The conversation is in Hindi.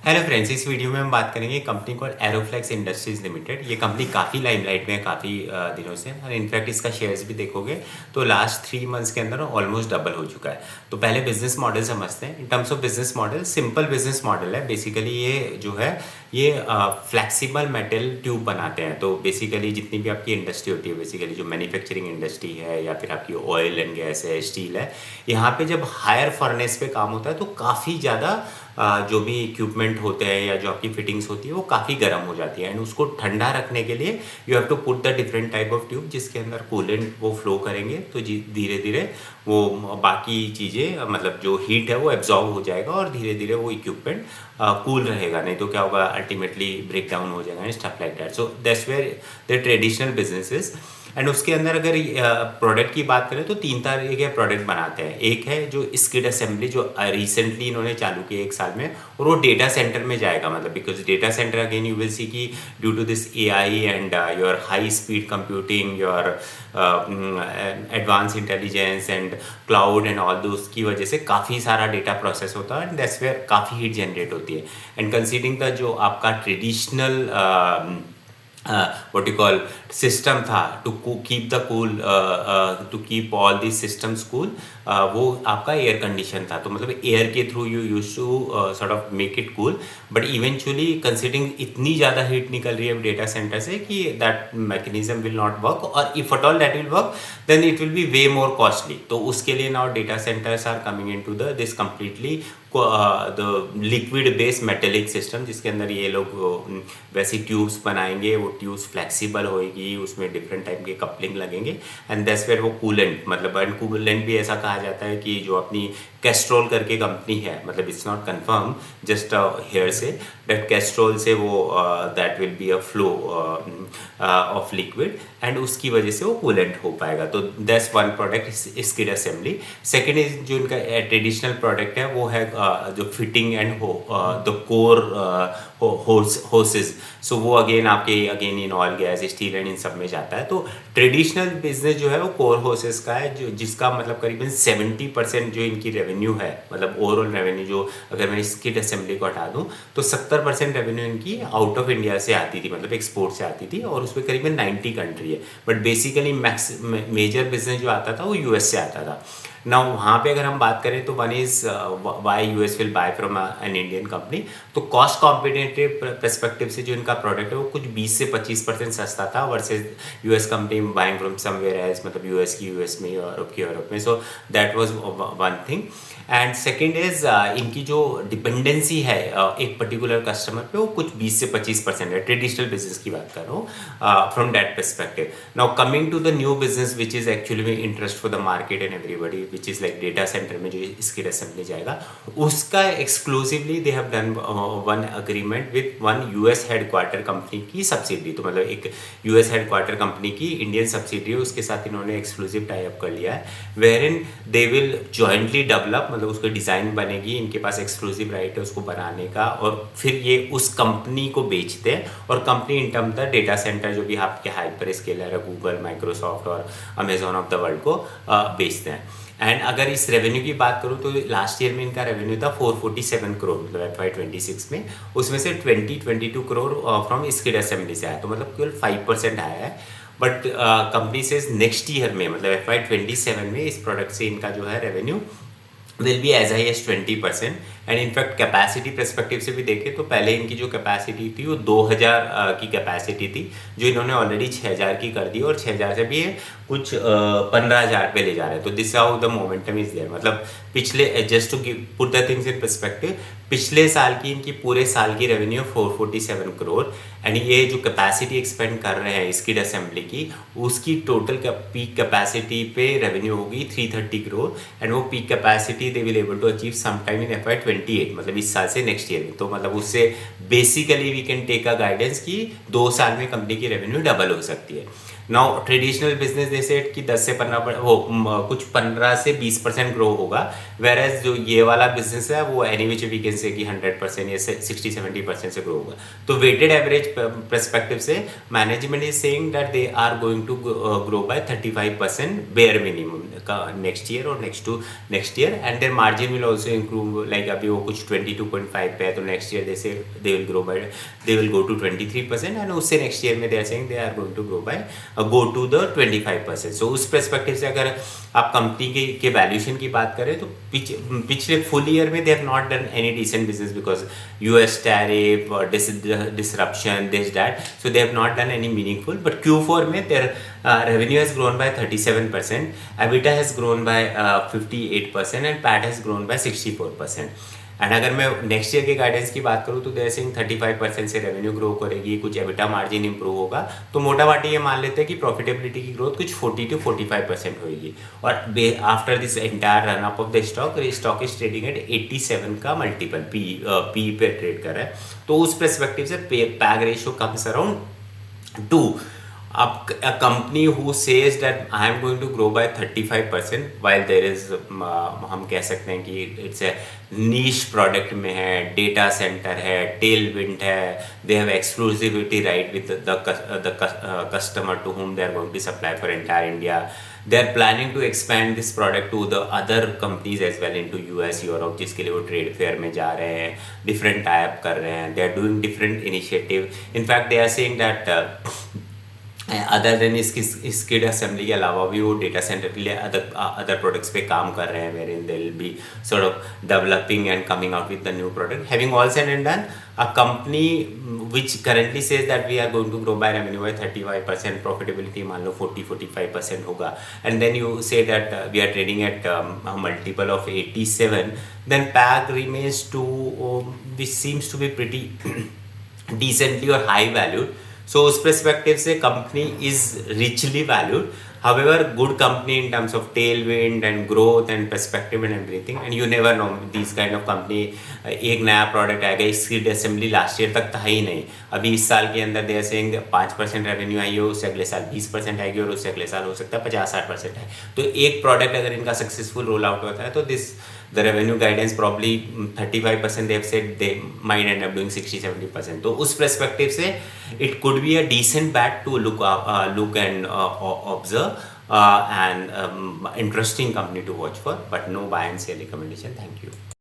हेलो फ्रेंड्स, इस वीडियो में हम बात करेंगे कंपनी कॉल एरोफ्लेक्स इंडस्ट्रीज लिमिटेड। ये कंपनी काफ़ी लाइमलाइट में है काफ़ी दिनों से, और इनफैक्ट इसका शेयर्स भी देखोगे तो लास्ट 3 मंथ्स के अंदर ऑलमोस्ट डबल हो चुका है। तो पहले बिजनेस मॉडल समझते हैं। In terms of business model, simple business model है। बेसिकली ये जो है ये फ्लेक्सिबल मेटल ट्यूब बनाते हैं। तो बेसिकली जितनी भी आपकी इंडस्ट्री होती है, बेसिकली जो मैन्युफैक्चरिंग इंडस्ट्री है या फिर आपकी ऑयल एंड गैस है, स्टील है, यहाँ पे जब हायर फर्नेस पे काम होता है तो काफ़ी ज़्यादा जो भी इक्विपमेंट होते हैं या जो आपकी फिटिंग्स होती है वो काफ़ी गर्म हो जाती है। एंड उसको ठंडा रखने के लिए you have to put the different type of tube, जिसके अंदर कूलेंट वो फ्लो करेंगे। तो धीरे धीरे वो बाकी चीज़ें, मतलब जो हीट है वो एब्जॉर्ब हो जाएगा और धीरे धीरे वो इक्विपमेंट कूल रहेगा। नहीं तो क्या होगा, अल्टीमेटली ब्रेक डाउन हो जाएगा and stuff like that. So that's where the traditional businesses. And उसके अंदर अगर प्रोडक्ट की बात करें तो 3 तरह के प्रोडक्ट बनाते हैं। एक है जो स्किड असेंबली, जो रिसेंटली इन्होंने चालू की 1 साल में, और वो डेटा सेंटर में जाएगा। मतलब because data centre again you will see कि due to this AI and your high speed computing, your advance intelligence and cloud and all those की वजह से काफ़ी सारा डेटा प्रोसेस होता है एंड दैट्स वेयर काफ़ी हीट जनरेट होती है। एंड कंसीडरिंग द जो आपका traditional what you call system था to keep the cool to keep all these systems cool, वो आपका एयर कंडीशन था। तो मतलब एयर के through you use to sort of make it cool, but eventually considering इतनी ज़्यादा हीट निकल रही है डेटा सेंटर से कि that mechanism will not work, और if at all that will work then it will be way more costly. तो उसके लिए now data centres are coming into this completely the liquid based metallic system, जिसके अंदर ये लोग वैसी ट्यूब्स बनाएंगे। वो ट्यूब्स फ्लेक्सिबल होएगी, उसमें डिफरेंट टाइप के कपलिंग लगेंगे एंड दैट्स वेयर वो कूलेंट, मतलब एंड कूलेंट भी ऐसा कहा जाता है कि जो अपनी कैस्ट्रोल करके कंपनी है, मतलब it's not confirm, just hearsay that Castrol से वो that will be a flow of liquid and उसकी वजह से वो कूलेंट हो पाएगा। तो that's one product, skid assembly. Second is जो इनका ट्रेडिशनल प्रोडक्ट है वो है जो fitting and the core hoses. So वो again in oil gas steel and in सब में जाता है। तो ट्रेडिशनल बिजनेस जो है वो कोर होसेस का है, जो जिसका मतलब करीबन 70% जो इनकी रेवेन्यू है, मतलब ओवरऑल रेवेन्यू जो अगर मैं स्किड असेंबली को हटा दूं तो 70% रेवेन्यू इनकी आउट ऑफ इंडिया से आती थी, मतलब एक्सपोर्ट से आती थी, और उसमें करीबन 90 कंट्री है। बट बेसिकली मेजर बिजनेस जो आता था वो US से आता था। ना वहाँ पे अगर हम बात करें तो one is why US will buy from an Indian company. तो कॉस्ट कॉम्पिटिटिव परस्पेक्टिव से जो इनका प्रोडक्ट है वो कुछ 20 से 25% सस्ता था versus US company buying from somewhere else, मतलब US में, यूरोप में। So that was one thing. And second is इनकी जो डिपेंडेंसी है एक पर्टिकुलर कस्टमर पे वो कुछ 20 से 25% है। ट्रेडिशनल बिजनेस की बात कर रहा हूँ from that perspective. Now coming to the new business which is actually में interest for the market and everybody, which is like data centre में जो स्किड असेंबली जाएगा, उसका exclusively they have done one agreement with one US headquarter company की सब्सिडी। तो मतलब एक US हेडक्वार्टर कंपनी की इंडियन सब्सिडी है, उसके साथ इन्होंने एक्सक्लूसिव टाई अप कर लिया है, wherein they will jointly develop, मतलब उसकी डिज़ाइन बनेगी, इनके पास एक्सक्लूसिव राइट है उसको बनाने का, और फिर ये उस कंपनी को बेचते हैं। और company in term the data centre जो भी आपके हाइपर स्केलर है, गूगल, माइक्रोसॉफ्ट और अमेजोन ऑफ द वर्ल्ड को बेचते हैं। एंड अगर इस रेवेन्यू की बात करूँ तो लास्ट ईयर में इनका रेवेन्यू था 447 करोड़, मतलब FY26 में, उसमें से 22 करोड़ फ्रॉम स्किड असेंबली से आया। तो मतलब केवल 5% आया है। बट कंपनी से नेक्स्ट ईयर में, मतलब FY27 में इस प्रोडक्ट से इनका जो है revenue will be as high as 20%। And in fact capacity perspective से भी देखें तो पहले इनकी जो कैपेसिटी थी वो 2000 की कैपेसिटी थी, जो इन्होंने ऑलरेडी 6000 की कर दी, और 6000 से भी कुछ 15000 पे ले जा रहे हैं। तो this how the momentum is there. मतलब पिछले, just to put the things in perspective, पिछले साल की इनकी पूरे साल की रेवेन्यू 447 करोड़, एंड ये जो कैपेसिटी एक्सपेंड कर रहे हैं स्किड असेंबली की, उसकी टोटल पीक कैपेसिटी पे रेवेन्यू होगी 330 करोड़, एंड वो peak capacity they will able to achieve some time in FY28, मतलब इस साल से नेक्स्ट ईयर में। तो मतलब उससे basically we can take a guidance कि 2 साल में कंपनी की रेवेन्यू डबल हो सकती है। नाउ ट्रेडिशनल बिजनेस जैसे कि 10 से 15 कुछ 15 से 20% ग्रो होगा, वेर एज जो ये वाला बिजनेस है वो any which we can say कि 100% या 60-70% से ग्रो होगा। तो वेटेड एवरेज परस्पेक्टिव से management is saying that they are going to grow by 35% bare minimum next year और next year, and their margin will also improve. Like अभी वो कुछ 22.5 पे है, तो नेक्स्ट ईयर जैसे they will go to 23%, and उससे नेक्स्ट ईयर में they are saying they are going to go to the 25%। So उस परस्पेक्टिव से अगर आप कंपनी के वैल्यूएशन की बात करें तो पिछले फुल ईयर में they have not done any decent business because US tariff और disruption this that, so they have not done any meaningful. But Q4 में their revenue has grown by 37%, EBITDA has grown by 58%, and PAT has grown by 64%. And अगर मैं नेक्स्ट ईयर के गाइडेंस की बात करूँ तो देयर सिंग 35% से रेवेन्यू ग्रो करेगी, कुछ एबिटा मार्जिन इंप्रूव होगा, तो मोटा माटी ये मान लेते हैं कि प्रॉफिटेबिलिटी की ग्रोथ कुछ 40-45% होगी। और after this entire run up of the stock is trading at 87 का मल्टीपल पी पे ट्रेड कर रहा है। तो उस परस्पेक्टिव से पैग रेशियो कम्स अराउंड 2। अब a company who says that I am going to grow by 35% while there is हम कह सकते हैं कि it's a niche product में है, डेटा सेंटर है, टेल विंड है, they have exclusivity right with the customer to whom they are going to supply for entire India. They are planning to expand this product to the other companies as well into US, Europe, जिसके लिए वो ट्रेड फेयर में जा रहे हैं, डिफरेंट टाइप कर रहे हैं, they are doing different initiative. In fact, they are saying that other than इसकी स्किड असेंबली के अलावा भी वो डेटा सेंटर के लिए अदर प्रोडक्ट्स पे काम कर रहे हैं, wherein they will be sort of developing and coming out with the new product. Having all said and done, a company which currently says that we are going to grow by revenue by 35%, profitability मान लो 40-45% होगा, and then you say that we are trading at multiple of 87, then PEG remains to which seems to be pretty decently or high valued. So उस perspective से company is richly valued. However, good company in terms of tailwind and growth and perspective and everything, and you never know these kind of company. एक नया product आएगा, इसकी असेंबली लास्ट ईयर तक था ही नहीं, अभी इस साल के अंदर देयर सेइंग 5% रेवेन्यू आई हो, उससे अगले साल 20% आएगी और उससे अगले साल हो सकता है 50-60% है। तो एक प्रोडक्ट अगर इनका सक्सेसफुल रोल आउट होता है तो the revenue guidance probably 35% they have said they might end up doing 60-70%. तो उस perspective से it could be a decent bet to look and observe and interesting company to watch for, but no buy and sell recommendation. Thank you.